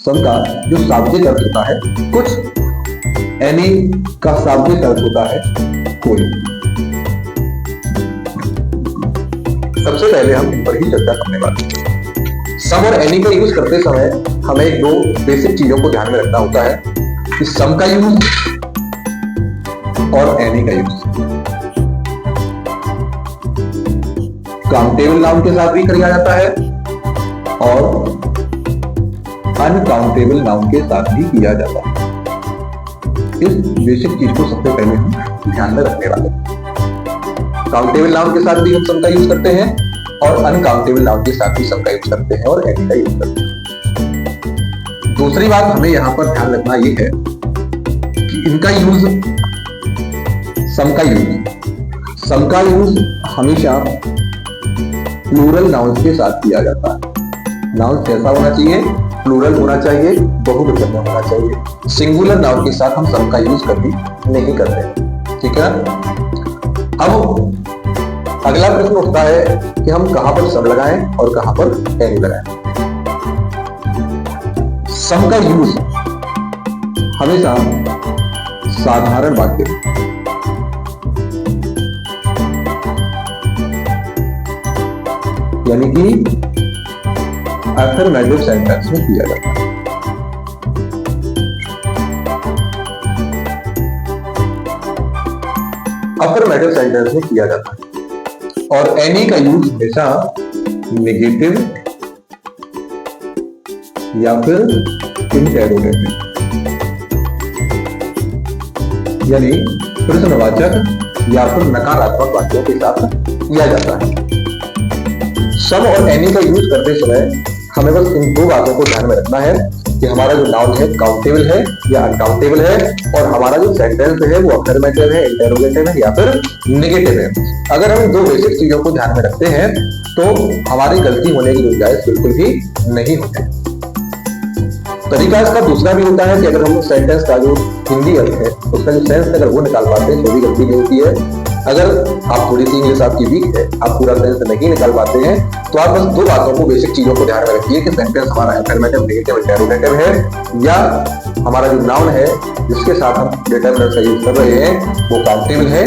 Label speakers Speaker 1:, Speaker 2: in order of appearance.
Speaker 1: सम का जो शाब्दिक अर्थ होता है कुछ, एनी का शाब्दिक अर्थ होता है कोई। सबसे पहले हम इन पर ही चर्चा करने वाले हैं। सम और एनी का यूज करते समय हमें एक दो बेसिक चीजों को ध्यान में रखना होता है कि सम का यूज और एनी का यूज काउंटेबल नाउन के साथ भी किया जाता है और अनकाउंटेबल नाउन के साथ भी किया जाता है। इस बेसिक चीज को सबसे पहले हम ध्यान में रखने वाले हैं। काउंटेबल नाउन के साथ भी हम सम का यूज करते हैं और अनकाउंटेबल नाउन के साथ भी सम का यूज करते हैं और एनी का यूज करते हैं। दूसरी बात हमें यहाँ पर ध्यान रखना ये है कि इनका यूज, सम का यूज हमेशा प्लूरल नाउन्स के साथ किया जाता है। नाउन कैसा होना चाहिए? प्लूरल होना चाहिए, बहुवचन में होना चाहिए। सिंगुलर नाउन के साथ हम सम का यूज कभी नहीं करते, ठीक है। अब अगला प्रश्न उठता है कि हम कहां पर सम लगाएं और कहां पर एनी लगाएं। सम का यूज हमेशा साधारण वाक्य, यानी कि अफर्मेटिव सेंटेंस में किया जाता है। अफर्मेटिव सेंटेंस में किया जाता है और एनी का यूज हमेशा नेगेटिव या फिर इंटेरोगेटिव, यानी प्रश्नवाचक या फिर नकारात्मक वाक्यों के साथ किया जाता है। सम और एनी का यूज करते समय हमें बस इन दो बातों को ध्यान में रखना है कि हमारा जो नाउन है काउंटेबल है या अनकाउंटेबल है और हमारा जो सेंटेंस है वो अफर्मेटिव है, इंटेरोगेटिव है या फिर नेगेटिव है। अगर हम दो बेसिक चीजों को ध्यान में रखते हैं तो हमारी गलती होने की गुंजाइश बिल्कुल भी नहीं होती। तरीका इसका दूसरा भी होता है कि अगर हम सेंटेंस का जो हिंदी अर्थ है उसका जो सेंस अगर वो निकाल पाते हैं तो भी गलती नहीं होती है। अगर आप थोड़ी सी इंग्लिश आपकी वीक है, आप पूरा सेंस नहीं निकाल पाते हैं, तो आप बस दो बातों को, बेसिक चीजों को ध्यान में रखिए कि सेंटेंस हमारा अफर्मेटिव, नेगेटिव, इंटेरोगेटिव है या हमारा जो नाउन है जिसके साथ हम डिटरमिनर का यूज कर रहे हैं वो काउंटेबल है